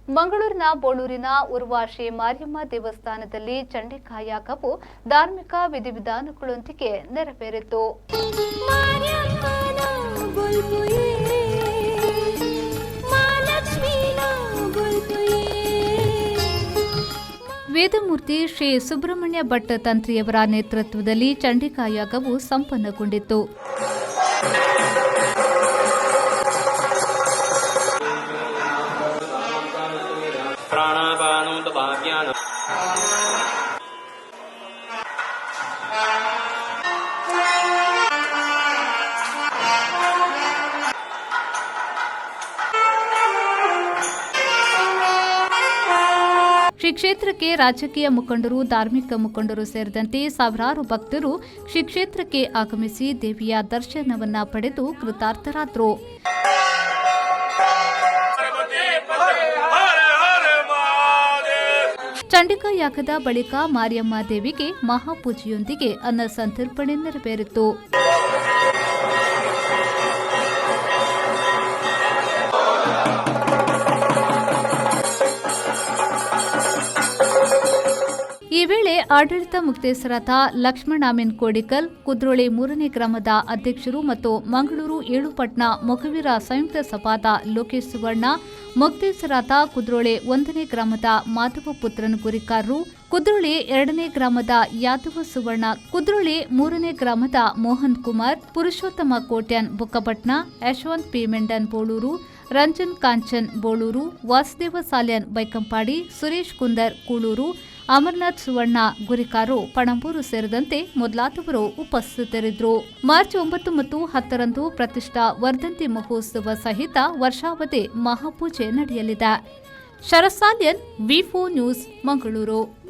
ಮಂಗಳೂರಿನ ಬೋಳೂರಿನ ಉರ್ವಾಶಿ ಮಾರಿಯಮ್ಮ ದೇವಸ್ಥಾನದಲ್ಲಿ ಚಂಡಿಕಾಯ ಕಬ್ಬು ಧಾರ್ಮಿಕ ವಿಧಿವಿಧಾನಗಳೊಂದಿಗೆ ನೆರವೇರಿತು. ವೇದಮೂರ್ತಿ ಶ್ರೀ ಸುಬ್ರಹ್ಮಣ್ಯ ಭಟ್ ತಂತ್ರಿಯವರ ನೇತೃತ್ವದಲ್ಲಿ ಚಂಡಿಕಾಯಾಗವು ಸಂಪನ್ನಗೊಂಡಿತ್ತು. ಶ್ರೀ ಕ್ಷೇತ್ರಕ್ಕೆ ರಾಜಕೀಯ ಮುಖಂಡರು, ಧಾರ್ಮಿಕ ಮುಖಂಡರು ಸೇರಿದಂತೆ ಸಾವಿರಾರು ಭಕ್ತರು ಶ್ರೀ ಕ್ಷೇತ್ರಕ್ಕೆ ಆಗಮಿಸಿ ದೇವಿಯ ದರ್ಶನವನ್ನ ಪಡೆದು ಕೃತಾರ್ಥರಾದರು. ಚಂಡಿಕಾ ಯಾಗದ ಬಳಿಕ ಮಾರಿಯಮ್ಮ ದೇವಿಗೆ ಮಹಾಪೂಜೆಯೊಂದಿಗೆ ಅನ್ನ ಸಂತರ್ಪಣೆ ನೆರವೇರಿತು. ಈ ವೇಳೆ ಆಡಳಿತ ಮುಕ್ತೇಸರಾದ ಲಕ್ಷ್ಮಣಾಮೀನ್ ಕೋಡಿಕಲ್, ಕುದ್ರೋಳಿ 3ನೇ ಗ್ರಾಮದ ಅಧ್ಯಕ್ಷರು ಮತ್ತು ಮಂಗಳೂರು 7 ಪಟ್ನ ಮೊಗವೀರ ಸಂಯುಕ್ತ ಸಭಾದ ಲೋಕೇಶ್ ಸುವರ್ಣ, ಮುಕ್ತೇಸರಾದ ಕುದ್ರೋಳಿ 1ನೇ ಗ್ರಾಮದ ಮಾಧವ ಪುತ್ರನ್ ಗುರಿಕಾರರು, ಕುದ್ರೋಳಿ 2ನೇ ಗ್ರಾಮದ ಯಾದವ ಸುವರ್ಣ, ಕುದ್ರೋಳಿ 3ನೇ ಗ್ರಾಮದ ಮೋಹನ್ ಕುಮಾರ್, ಪುರುಷೋತ್ತಮ ಕೋಟ್ಯಾನ್ ಬುಕ್ಕಪಟ್ನ, ಯಶವಂತ್ ಪಿ ಮೆಂಡನ್ ಬೋಳೂರು, ರಂಜನ್ ಕಾಂಚನ್ ಬೋಳೂರು, ವಾಸುದೇವ ಸಾಲ್ಯನ್ ಬೈಕಂಪಾಡಿ, ಸುರೇಶ್ ಕುಂದರ್ ಕೂಳೂರು, ಅಮರನಾಥ್ ಸುವರ್ಣ ಗುರಿಕಾರು ಪಣಂಬೂರು ಸೇರಿದಂತೆ ಮೊದಲಾದವರು ಉಪಸ್ಥಿತರಿದ್ದರು. ಮಾರ್ಚ್ 9 ಮತ್ತು 10ರಂದು ಪ್ರತಿಷ್ಠಾ ವರ್ಧಂತಿ ಮಹೋತ್ಸವ ಸಹಿತ ವರ್ಷಾವಧಿ ಮಹಾಪೂಜೆ ನಡೆಯಲಿದೆ. ಶರತ್ ಸಾಲ್ಯನ್, ವಿ4 ನ್ಯೂಸ್, ಮಂಗಳೂರು.